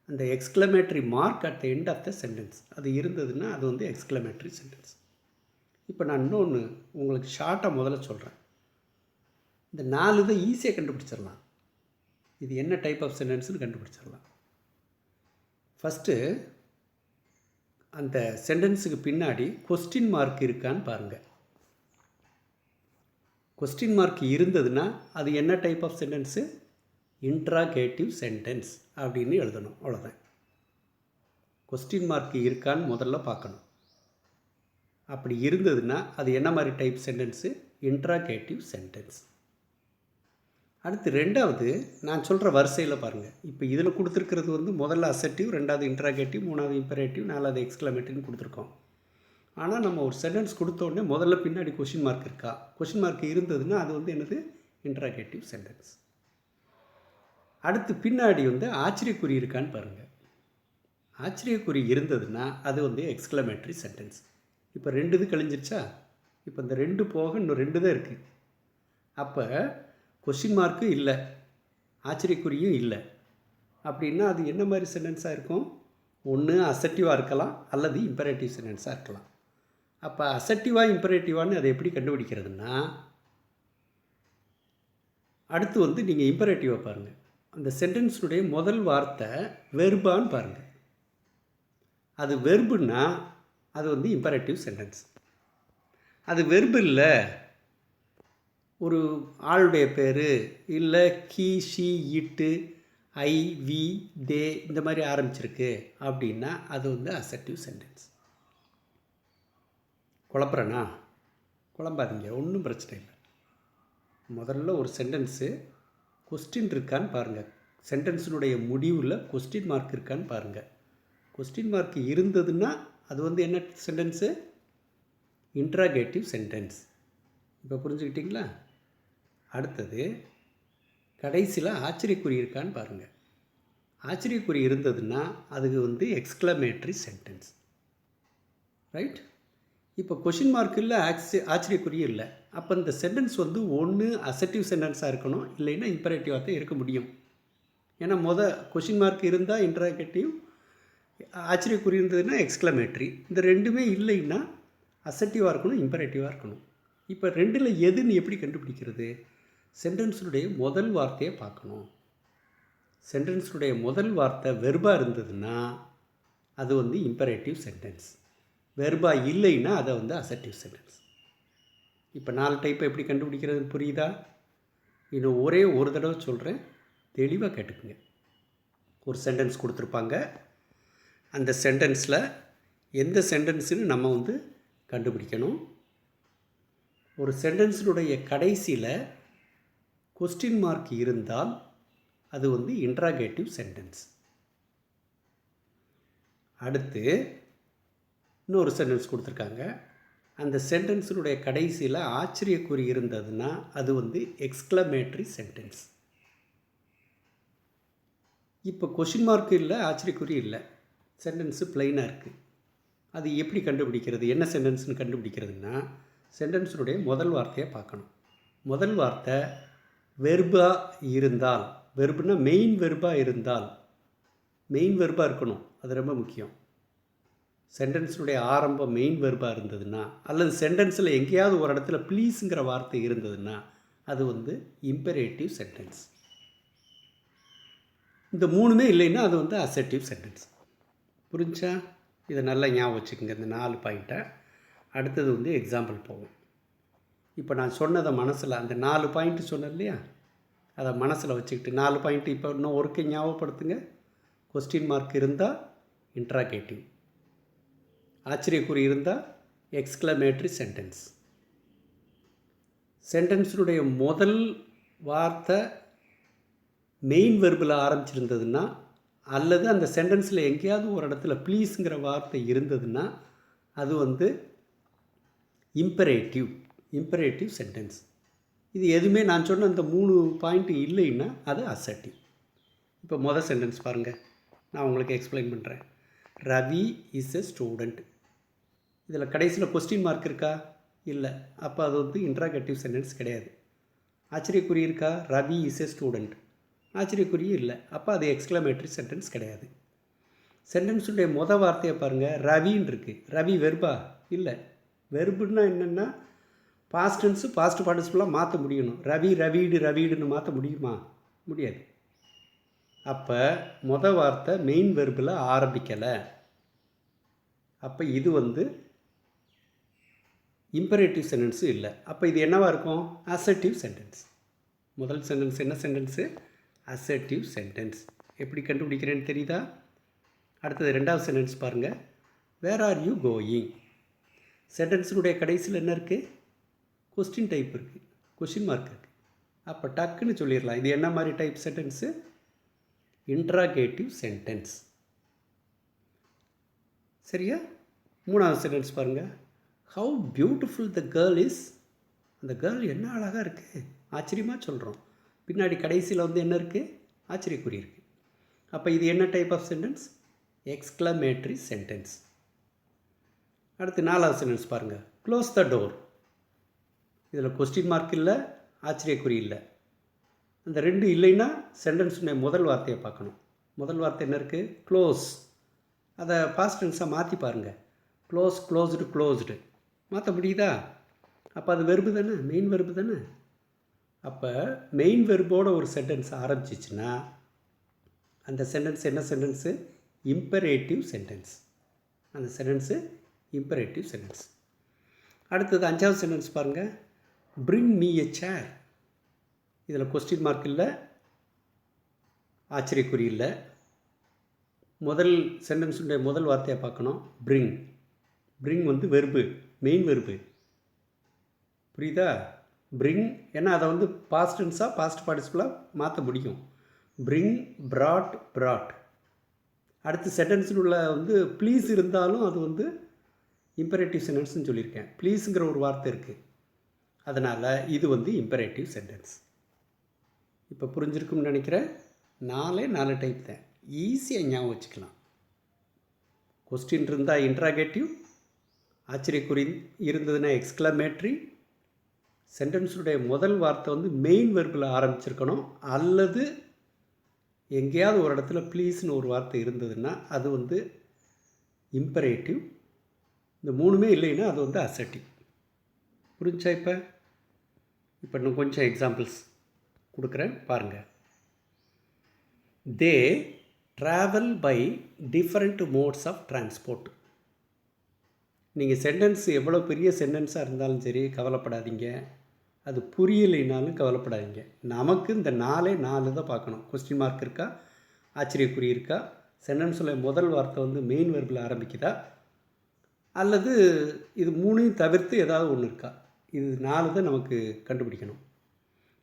அந்த exclamatory mark at the end of the sentence அது இருந்ததுன்னா அது வந்து எக்ஸ்க்ளமேட்ரி சென்டென்ஸ். இப்போ நான் இன்னொன்று உங்களுக்கு ஷார்ட்டாக முதல்ல சொல்கிறேன். இந்த 4 இதை ஈஸியாக கண்டுபிடிச்சிடலாம். இது என்ன டைப் ஆஃப் சென்டென்ஸ்னு கண்டுபிடிச்சிடலாம். ஃபஸ்ட்டு அந்த சென்டென்ஸுக்கு பின்னாடி கொஸ்டின் மார்க் இருக்கான்னு பாருங்கள். கொஸ்டின் மார்க் இருந்ததுன்னா அது என்ன type of sentence? Interrogative sentence அப்படின்னு எழுதணும், அவ்வளோதான். கொஸ்டின் மார்க் இருக்கான்னு முதல்ல பார்க்கணும். அப்படி இருந்ததுன்னா அது என்ன மாதிரி டைப் சென்டென்ஸு? Interrogative sentence. அடுத்து 2வது நான் சொல்கிற வரிசையில் பாருங்கள். இப்போ இதில் கொடுத்துருக்கிறது வந்து முதல்ல அசர்ட்டிவ், 2வது இன்ட்ராகேட்டிவ், 3வது இம்பரேட்டிவ், 4வது எக்ஸ்க்ளமேட்டிவ்னு கொடுத்துருக்கோம். ஆனால் நம்ம ஒரு சென்டென்ஸ் கொடுத்தோடனே முதல்ல பின்னாடி கொஷின் மார்க் இருக்கா? கொஷின் மார்க் இருந்ததுன்னா அது வந்து என்னது? Interrogative sentence. அடுத்து பின்னாடி வந்து ஆச்சரியக்குறி இருக்கான்னு பாருங்கள். ஆச்சரியக்குறி இருந்ததுன்னா அது வந்து எக்ஸ்க்ளமேட்ரி சென்டென்ஸ். இப்போ 2 இது கழிஞ்சிருச்சா? இப்போ இந்த 2 போக இன்னும் 2 தான் இருக்குது. அப்போ கொஷின் மார்க்கும் இல்லை, ஆச்சரியக்குறியும் இல்லை. அப்படின்னா அது என்ன மாதிரி சென்டென்ஸாக இருக்கும்? ஒன்று அசர்ட்டிவாக இருக்கலாம் அல்லது இம்பரேட்டிவ் சென்டென்ஸாக இருக்கலாம். அப்போ அசர்ட்டிவாக இம்பரேட்டிவான்னு அதை எப்படி கண்டுபிடிக்கிறதுனா, அடுத்து வந்து நீங்கள் இம்பரேட்டிவாக பாருங்கள். அந்த சென்டென்ஸுடைய முதல் வார்த்தை வெர்பான்னு பாருங்கள். அது வெர்புன்னா அது வந்து இம்பரேட்டிவ் சென்டென்ஸ். அது வெர்பு இல்லை, ஒரு ஆளுடைய பேர் இல்லை, ஹி, ஷி, இட்டு, ஐ, வி, தே இந்த மாதிரி ஆரம்பிச்சிருக்கு அப்படின்னா அது வந்து அசர்ட்டிவ் சென்டென்ஸ். குழப்பறேனா? குழம்பாதீங்க, ஒன்றும் பிரச்சனை இல்லை. முதல்ல ஒரு சென்டென்ஸு கொஸ்டின் இருக்கான்னு பாருங்கள். சென்டென்ஸினுடைய முடிவில் கொஸ்டின் மார்க் இருக்கான்னு பாருங்கள். கொஸ்டின் மார்க் இருந்ததுன்னா அது வந்து என்ன சென்டென்ஸு? Interrogative sentence. இப்போ புரிஞ்சுக்கிட்டிங்களா? அடுத்தது கடைசியில் ஆச்சரியக்குறி இருக்கான்னு பாருங்கள். ஆச்சரியக்குறி இருந்ததுன்னா அதுக்கு வந்து எக்ஸ்க்ளமேட்ரி சென்டென்ஸ். ரைட்? இப்போ கொஷின் மார்க் இல்லை, ஆச்சரியக்குறியும் இல்லை. அப்போ இந்த சென்டென்ஸ் வந்து ஒன்று அசர்ட்டிவ் சென்டென்ஸாக இருக்கணும், இல்லைன்னா இம்பரேட்டிவாக தான் இருக்க முடியும். ஏன்னா கொஷின் மார்க் இருந்தால் இன்ட்ராகேட்டிவ், ஆச்சரியக்குறி இருந்ததுன்னா எக்ஸ்க்ளமேட்ரி. இந்த ரெண்டுமே இல்லைன்னா அசர்ட்டிவாக இருக்கணும், இம்பரேட்டிவாக இருக்கணும். இப்போ ரெண்டில் எதுன்னு எப்படி கண்டுபிடிக்கிறது? சென்டென்ஸுடைய முதல் வார்த்தையை பார்க்கணும். சென்டென்ஸுடைய முதல் வார்த்தை வெர்பாக இருந்ததுன்னா அது வந்து இம்பரேட்டிவ் சென்டென்ஸ். வெர்பாக இல்லைன்னா அதை வந்து அசர்ட்டிவ் சென்டென்ஸ். இப்போ 4 டைப்பை எப்படி கண்டுபிடிக்கிறதுன்னு புரியுதா? இன்னும் ஒரே ஒரு தடவை சொல்கிறேன், தெளிவாக கேட்டுக்குங்க. ஒரு சென்டென்ஸ் கொடுத்துருப்பாங்க. அந்த சென்டென்ஸில் எந்த சென்டென்ஸுன்னு நம்ம வந்து கண்டுபிடிக்கணும். ஒரு சென்டென்ஸினுடைய கடைசியில் கொஸ்டின் மார்க் இருந்தால் அது வந்து இன்ட்ராகேட்டிவ் சென்டென்ஸ். அடுத்து இன்னொரு சென்டென்ஸ் கொடுத்துருக்காங்க. அந்த சென்டென்ஸினுடைய கடைசியில் ஆச்சரியக்குறி இருந்ததுன்னா அது வந்து எக்ஸ்க்ளமேட்ரி சென்டென்ஸ். இப்போ கொஷின் மார்க் இல்லை, ஆச்சரியக்குறி இல்லை, சென்டென்ஸு பிளைனாக இருக்குது. அது எப்படி கண்டுபிடிக்கிறது? என்ன சென்டென்ஸ்னு கண்டுபிடிக்கிறதுனா சென்டென்ஸினுடைய முதல் வார்த்தையை பார்க்கணும். முதல் வார்த்தை வெர்பாக இருந்தால், வெர்புனா மெயின் வெர்பாக இருந்தால், மெயின் வெர்பாக இருக்கணும், அது ரொம்ப முக்கியம். சென்டென்ஸினுடைய ஆரம்பம் மெயின் வெர்பாக இருந்ததுன்னா, அல்லது சென்டென்ஸில் எங்கேயாவது ஒரு இடத்துல ப்ளீஸுங்கிற வார்த்தை இருந்ததுன்னா அது வந்து இம்பரேட்டிவ் சென்டென்ஸ். இந்த மூணுமே இல்லைன்னா அது வந்து அசர்ட்டிவ் சென்டென்ஸ். புரிஞ்சா? இதை நல்லா ஞாபகம் வச்சுக்கோங்க, இந்த 4 பாயிண்ட்டை. அடுத்தது வந்து எக்ஸாம்பிள் போகும். இப்போ நான் சொன்னதை மனசில், அந்த 4 பாயிண்ட்டு சொன்னேன் இல்லையா, அதை மனசில் வச்சுக்கிட்டு 4 பாயிண்ட்டு இப்போ இன்னும் ஒருக்கை ஞாபகப்படுத்துங்க. கொஸ்டின் மார்க் இருந்தால் இன்ட்ராகேட்டிவ், ஆச்சரியக்குறி இருந்தால் எக்ஸ்க்ளமேட்ரி சென்டென்ஸ், சென்டென்ஸினுடைய முதல் வார்த்தை மெயின் வெர்பில் ஆரம்பிச்சிருந்ததுன்னா, அல்லது அந்த சென்டென்ஸில் எங்கேயாவது ஒரு இடத்துல ப்ளீஸுங்கிற வார்த்தை இருந்ததுன்னா அது வந்து இம்பரேட்டிவ் சென்டென்ஸ். இது எதுவுமே நான் சொன்ன அந்த 3 பாயிண்ட்டு இல்லைன்னா அது அசர்ட்டிவ். இப்போ முதல் சென்டென்ஸ் பாருங்கள், நான் உங்களுக்கு எக்ஸ்பிளைன் பண்ணுறேன். Ravi is a student. இதில் கடைசியில் கொஸ்டின் மார்க் இருக்கா? இல்லை. அப்போ அது வந்து இன்ட்ராகேட்டிவ் சென்டென்ஸ் கிடையாது. ஆச்சரியக்குறி இருக்கா? Ravi is a student. ஆச்சரியக்குறியும் இல்லை. அப்போ அது எக்ஸ்க்ளமேட்ரி சென்டென்ஸ் கிடையாது. சென்டென்ஸுடைய வார்த்தையை பாருங்கள், ரவின்னு இருக்குது. ரவி வெர்பா? இல்லை. வெர்புன்னா என்னென்னா பாஸ்ட் டென்ஸு பாஸ்ட் பார்ட்டிசிபிளாக மாற்ற முடியணும். ரவி ரவீடுன்னு மாற்ற முடியுமா? முடியாது. அப்போ வார்த்தை மெயின் வெர்பில் ஆரம்பிக்கலை. அப்போ இது வந்து இம்பரேட்டிவ் சென்டென்ஸு இல்லை. அப்போ இது என்னவாக இருக்கும்? Assertive sentence. முதல் சென்டென்ஸ் என்ன சென்டென்ஸு? Assertive sentence. எப்படி கண்டுபிடிக்கிறேன்னு தெரியுதா? அடுத்தது 2வது சென்டென்ஸ் பாருங்கள். Where are you going? சென்டென்ஸினுடைய கடைசியில் என்ன இருக்குது? கொஸ்டின் டைப் இருக்குது, கொஸ்டின் மார்க் இருக்குது. அப்போ டக்குன்னு சொல்லிடலாம், இது என்ன மாதிரி டைப் சென்டென்ஸு? Interrogative sentence. சரியா? 3வது சென்டென்ஸ் பாருங்கள். How beautiful the girl is. அந்த கேர்ள் என்ன அழகாக இருக்குது, ஆச்சரியமாக சொல்கிறோம். பின்னாடி கடைசியில் வந்து என்ன இருக்குது? ஆச்சரியக்குறி இருக்குது. அப்போ இது என்ன type of sentence? Exclamatory sentence. அடுத்து 4வது சென்டென்ஸ் பாருங்கள். Close the door. இதில் கொஸ்டின் மார்க் இல்லை, ஆச்சரியக்குறி இல்லை. அந்த 2 இல்லைன்னா சென்டென்ஸுடைய முதல் வார்த்தையை பார்க்கணும். முதல் வார்த்தை என்ன இருக்குது? க்ளோஸ். அதை பாஸ்ட் டென்ஸாக மாற்றி பாருங்கள். க்ளோஸ், க்ளோஸ்டு மாற்ற முடியுதா? அப்போ அது வெர்பு தானே, மெயின் வெர்பு தானே. அப்போ மெயின் வெர்போட ஒரு சென்டென்ஸ் ஆரம்பிச்சிச்சுன்னா அந்த சென்டென்ஸ் என்ன சென்டென்ஸு? Imperative sentence. அந்த சென்டென்ஸு இம்பரேட்டிவ் சென்டென்ஸ். அடுத்தது 5வது சென்டென்ஸ் பாருங்கள். பிரிங் மீ எ சேர். இதில் கொஸ்டின் மார்க் இல்லை, ஆச்சரியக்குறி இல்லை. முதல் சென்டென்ஸுடைய முதல் வார்த்தையை பார்க்கணும். பிரிங் வந்து வெர்பு, மெயின் வெர்பு. புரியுதா? பிரிங், ஏன்னா அதை வந்து பாஸ்ட் டென்ஸாக பாஸ்ட் பார்ட்டிசிபிளாக மாற்ற முடியும். Bring, brought. அடுத்து சென்டென்ஸில் உள்ள வந்து ப்ளீஸ் இருந்தாலும் அது வந்து இம்பரேட்டிவ் சென்டென்ஸ்னு சொல்லியிருக்கேன். ப்ளீஸுங்கிற ஒரு வார்த்தை இருக்குது, அதனால் இது வந்து இம்பரேட்டிவ் சென்டென்ஸ். இப்போ புரிஞ்சிருக்கும்னு நினைக்கிறேன். 4 டைப் தான், ஈஸியாக ஞாபகம் வச்சுக்கலாம். கொஸ்டின் இருந்தால் இன்ட்ராகேட்டிவ், ஆச்சரியக்குறி இருந்ததுன்னா எக்ஸ்க்ளமேட்ரி, சென்டென்ஸுடைய முதல் வார்த்தை வந்து மெயின் வெர்பில் ஆரம்பிச்சிருக்கணும், அல்லது எங்கேயாவது ஒரு இடத்துல ப்ளீஸ்னு ஒரு வார்த்தை இருந்ததுன்னா அது வந்து இம்பரேட்டிவ். இந்த மூணுமே இல்லைன்னா அது வந்து அசர்ட்டிவ். புரிஞ்சா? இப்போ இன்னும் கொஞ்சம் எக்ஸாம்பிள்ஸ் கொடுக்குறேன் பாருங்கள். They travel by different modes of transport. நீங்கள் சென்டென்ஸ் எவ்வளோ பெரிய சென்டென்ஸாக இருந்தாலும் சரி கவலைப்படாதீங்க, அது புரியலைனாலும் கவலைப்படாதீங்க. நமக்கு இந்த 4 தான் பார்க்கணும். கொஸ்டின் மார்க் இருக்கா, ஆச்சரியக்குறி இருக்கா, சென்டென்ஸில் முதல் வார்த்தை வந்து மெயின் வெர்பில் ஆரம்பிக்குதா, அல்லது இது 3ஐயும் தவிர்த்து ஏதாவது ஒன்று இருக்கா, இது 4 தான் நமக்கு கண்டுபிடிக்கணும்.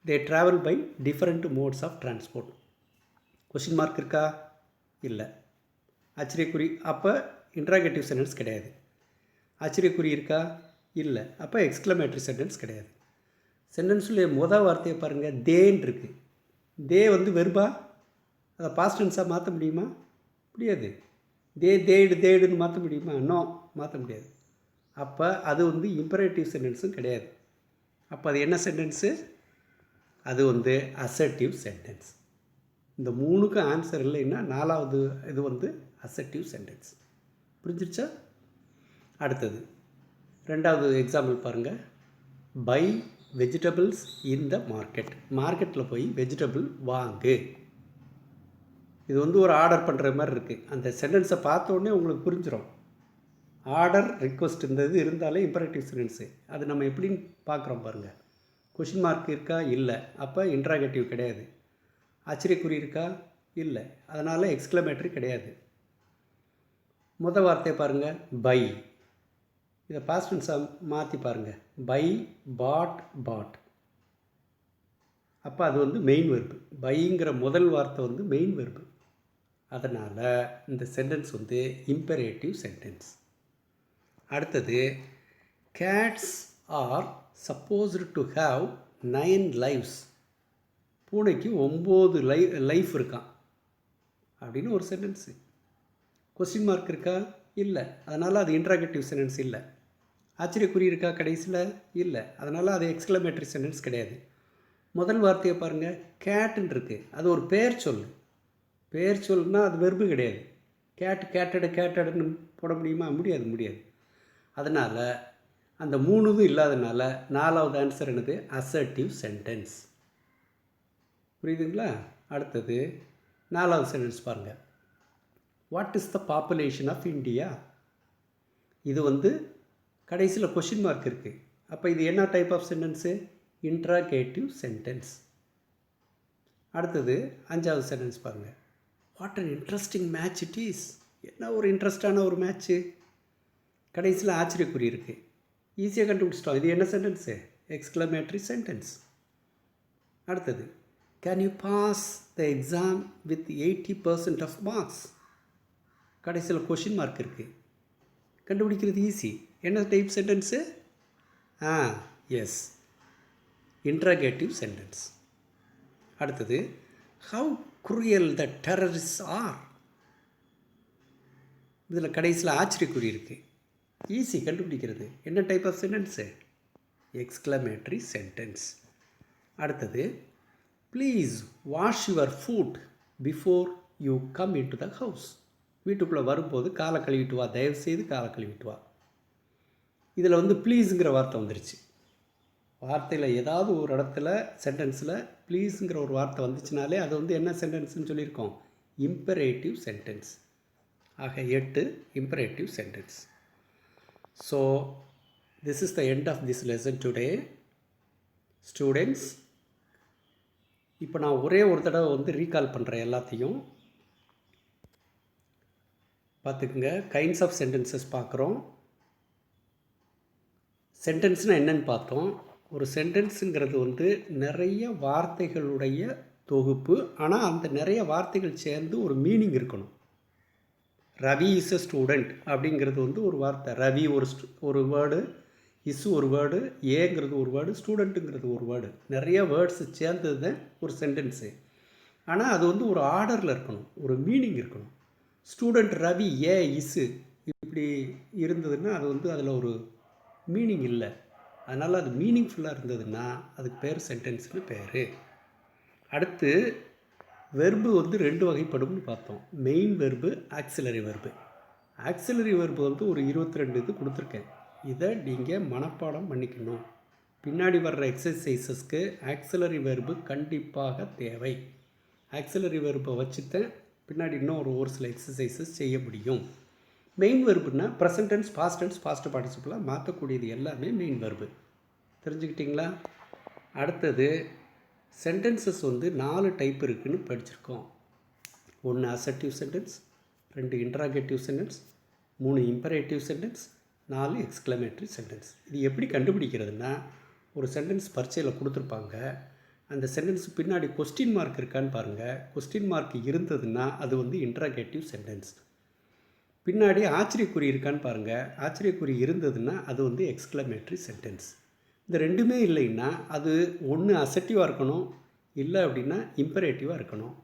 They travel by different modes of transport. Question mark இருக்கா? இல்லை. ஆச்சரியக்குறி அப்போ இன்ட்ராகேட்டிவ் சென்டென்ஸ் கிடையாது. ஆச்சரியக்குறி இருக்கா? இல்லை. அப்போ எக்ஸ்க்ளமேட்டரி சென்டென்ஸ் கிடையாது. சென்டென்ஸில் மொதல் வார்த்தையை பாருங்கள், தேன்னு இருக்குது. தே வந்து வெர்பா, அதை பாஸ்ட் டென்ஸாக மாற்ற முடியுமா? முடியாது. தேடுன்னு மாற்ற முடியுமா? நோ, மாற்ற முடியாது. அப்போ அது வந்து இம்பரேட்டிவ் சென்டென்ஸும் கிடையாது. அப்போ அது என்ன சென்டென்ஸு? அது வந்து அசர்ட்டிவ் சென்டென்ஸ். இந்த 3க்கும் ஆன்சர் இல்லைன்னா 4வது இது வந்து அசர்ட்டிவ் சென்டென்ஸ். புரிஞ்சிருச்சா? அடுத்தது 2வது எக்ஸாம்பிள் பாருங்கள். By vegetables in the market. மார்க்கெட்டில் போய் வெஜிடபிள் வாங்கு. இது வந்து ஒரு ஆர்டர் பண்ணுற மாதிரி இருக்குது. அந்த சென்டென்ஸை பார்த்த உடனே உங்களுக்கு புரிஞ்சிடும். ஆர்டர் ரிக்வஸ்ட் இந்த இது இருந்தாலே இம்பரேட்டிவ் சென்டென்ஸு. அது நம்ம எப்படின்னு பார்க்குறோம் பாருங்கள். கொஷின் மார்க் இருக்கா? இல்லை. அப்போ இன்ட்ராகேட்டிவ் கிடையாது. ஆச்சரியக்குறி இருக்கா? இல்லை. அதனால் எக்ஸ்க்ளமேட்டரி கிடையாது. முதல் வார்த்தையை பாருங்கள், பை. இதை பாஸ்ட் டென்ஸாக மாற்றி பாருங்கள். பை, பாட். அப்போ அது வந்து மெயின் வெர்பு. பைங்கிற முதல் வார்த்தை வந்து மெயின் வெர்பு. அதனால் இந்த சென்டென்ஸ் வந்து இம்பரேட்டிவ் சென்டென்ஸ். அடுத்தது, cats are supposed to have 9 lives. பூனைக்கு 9 லைஃப் இருக்கான் அப்படின்னு ஒரு சென்டென்ஸு. கொஸ்டின் மார்க் இருக்கா? இல்லை. அதனால் அது இன்ட்ராகேட்டிவ் சென்டென்ஸ் இல்லை. ஆச்சரியக்குறி இருக்கா கடைசியில்? இல்லை. அதனால் அது எக்ஸ்க்ளமேட்டரி சென்டென்ஸ் கிடையாது. முதல் வார்த்தையை பாருங்கள், கேட்டுன்னு இருக்குது. அது ஒரு பெயர் சொல். பெயர் சொல்னால் அது வெர்பு கிடையாது. கேட்டடுன்னு போட முடியுமா? முடியாது. அதனால் அந்த 3 இல்லாதனால 4வது ஆன்சர் என்னது? Assertive sentence. புரியுதுங்களா? அடுத்தது 4வது சென்டென்ஸ் பாருங்கள். What is the population of India? இது வந்து கடைசியில் கொஷின் மார்க் இருக்குது. அப்போ இது என்ன type of sentence? Interrogative sentence. அடுத்தது 5வது சென்டென்ஸ் பாருங்கள். What an interesting match it is. என்ன ஒரு இன்ட்ரெஸ்டான ஒரு மேட்ச்சு. கடைசியில் ஆச்சரியக்குறி இருக்குது. ஈஸியாக கண்டுபிடிச்சிட்டோம். இது என்ன சென்டென்ஸு? Exclamatory sentence. அடுத்தது, can you pass the exam with 80% of marks. கடைசியில் கொஷின் மார்க் இருக்குது. கண்டுபிடிக்கிறது ஈஸி. என்ன type sentence? Yes, interrogative sentence. அடுத்தது, how cruel the terrorist are. இதில் கடைசியில் ஆச்சரியக்குறி இருக்குது. ஈஸி கண்டுபிடிக்கிறது. என்ன type of sentence? Exclamatory sentence. அடுத்தது, please wash your foot before you come in to the house. வீட்டுக்குள்ளே வரும்போது காலை கழுவிட்டு வா, தயவுசெய்து காலை கழுவிட்டு வா. இதில் வந்து ப்ளீஸுங்கிற வார்த்தை வந்துருச்சு. வார்த்தையில் ஏதாவது ஒரு இடத்துல சென்டென்ஸில் ப்ளீஸுங்கிற ஒரு வார்த்தை வந்துச்சுனாலே அது வந்து என்ன சென்டென்ஸ்னு சொல்லியிருக்கோம்? Imperative sentence. ஆக 8 imperative sentence. So, this is the end of this lesson today. Students, இப்போ நான் ஒரே ஒரு தடவை வந்து ரீகால் பண்ணுறேன் எல்லாத்தையும். பார்த்துக்குங்க. கைண்ட்ஸ் ஆஃப் சென்டென்சஸ் பார்க்குறோம். சென்டென்ஸ்னால் என்னென்னு பார்த்தோம். ஒரு சென்டென்ஸுங்கிறது வந்து நிறைய வார்த்தைகளுடைய தொகுப்பு. ஆனால் அந்த நிறைய வார்த்தைகள் சேர்ந்து ஒரு மீனிங் இருக்கணும். ரவி இஸ் எ ஸ்டூடெண்ட் அப்படிங்கிறது வந்து ஒரு வார்த்தை. ரவி ஒரு வேர்டு, இஸ் ஒரு வேர்டு, ஏங்கிறது ஒரு வேர்டு, ஸ்டூடெண்ட்டுங்கிறது ஒரு வேர்டு. நிறைய வேர்ட்ஸு சேர்ந்தது தான் ஒரு சென்டென்ஸு. ஆனால் அது வந்து ஒரு ஆர்டரில் இருக்கணும், ஒரு மீனிங் இருக்கணும். ஸ்டூடெண்ட் ரவி இஸ்ஸு இப்படி இருந்ததுன்னா அது வந்து அதில் ஒரு மீனிங் இல்லை. அதனால் அது மீனிங்ஃபுல்லாக இருந்ததுன்னா அதுக்கு பேர் சென்டென்ஸ்னு பேர். அடுத்து வெர்பு வந்து 2 வகைப்படும்னு பார்த்தோம். Main verb, auxiliary verb. Auxiliary verb வந்து ஒரு 22 இது கொடுத்துருக்கேன். இதை நீங்கள் மனப்பாடம் பண்ணிக்கணும். பின்னாடி வர்ற எக்ஸசைசஸ்க்கு ஆக்ஸிலரி வெர்பு கண்டிப்பாக தேவை. ஆக்ஸிலரி வெர்பை வச்சுதான் பின்னாடி இன்னும் ஒரு சில எக்ஸசைசஸ் செய்ய முடியும். மெயின் வெர்புனா present tense, past tense, past பார்ட்டிசிபிளாக மாற்றக்கூடியது எல்லாமே மெயின் வெர்பு. தெரிஞ்சுக்கிட்டிங்களா? அடுத்தது சென்டென்சஸ் வந்து 4 டைப் இருக்குதுன்னு படிச்சிருக்கோம். 1 assertive sentence, 2 interrogative sentence, 3 imperative sentence, 4 exclamatory sentence. இது எப்படி கண்டுபிடிக்கிறதுனா, ஒரு சென்டென்ஸ் பரீட்சையில் கொடுத்துருப்பாங்க. அந்த சென்டென்ஸ் பின்னாடி கொஸ்டின் மார்க் இருக்கான்னு பாருங்கள். கொஸ்டின் மார்க் இருந்ததுன்னா அது வந்து இன்ட்ராகேட்டிவ் சென்டென்ஸ். பின்னாடி ஆச்சரியக்குறி இருக்கான்னு பாருங்கள். ஆச்சரியக்குறி இருந்ததுன்னா அது வந்து எக்ஸ்க்ளமேட்டரி சென்டென்ஸ். இந்த ரெண்டுமே இல்லைன்னா அது ஒன்று அசர்ட்டிவாக இருக்கணும், இல்லை அப்படின்னா இம்பரேட்டிவாக இருக்கணும்.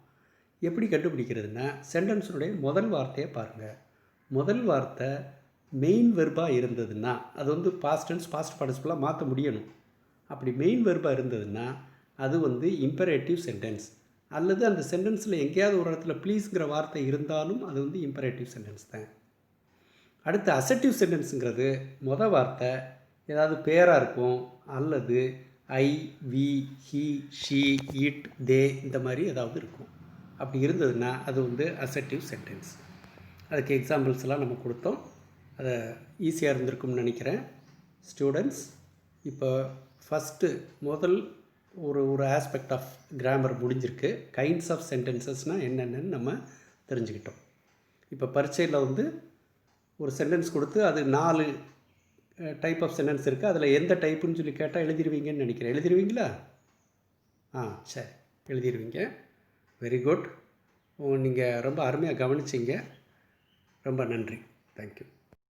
எப்படி கண்டுபிடிக்கிறதுனா, சென்டென்ஸுடைய முதல் வார்த்தையை பாருங்கள். முதல் வார்த்தை மெயின் வெர்பாக இருந்ததுன்னா அது வந்து பாஸ்ட் டென்ஸ், பாஸ்ட் பார்ட்டிசிபிளாக மாற்ற முடியணும். அப்படி மெயின் வெர்பாக இருந்ததுன்னா அது வந்து இம்பரேட்டிவ் சென்டென்ஸ். அல்லது அந்த சென்டென்ஸில் எங்கேயாவது ஒரு இடத்துல ப்ளீஸுங்கிற வார்த்தை இருந்தாலும் அது வந்து இம்பரேட்டிவ் சென்டென்ஸ் தான். அடுத்து அசர்ட்டிவ் சென்டென்ஸுங்கிறது மொதல் வார்த்தை ஏதாவது பேராக இருக்கும், அல்லது ஐ, வி, ஹி, ஷி, இட், தே இந்த மாதிரி ஏதாவது இருக்கும். அப்படி இருந்ததுன்னா அது வந்து அசர்ட்டிவ் சென்டென்ஸ். அதுக்கு எக்ஸாம்பிள்ஸ்லாம் நம்ம கொடுத்தோம். அதை ஈஸியாக இருந்திருக்கும்னு நினைக்கிறேன். ஸ்டூடெண்ட்ஸ், இப்போ ஃபஸ்ட்டு முதல் ஒரு ஆஸ்பெக்ட் ஆஃப் கிராமர் முடிஞ்சிருக்கு. கைண்ட்ஸ் ஆஃப் சென்டென்சஸ்னால் என்னென்னு நம்ம தெரிஞ்சுக்கிட்டோம். இப்போ பரீட்சையில் வந்து ஒரு சென்டென்ஸ் கொடுத்து அது 4 டைப் ஆஃப் சென்டென்ஸ் இருக்குது. அதில் எந்த டைப்புன்னு சொல்லி கேட்டால் எழுதிடுவீங்கன்னு நினைக்கிறேன். எழுதிடுவீங்களா? சரி, எழுதிடுவீங்க. Very good. நீங்கள் ரொம்ப அருமையாக கவனிச்சிங்க. ரொம்ப நன்றி. தேங்க்யூ.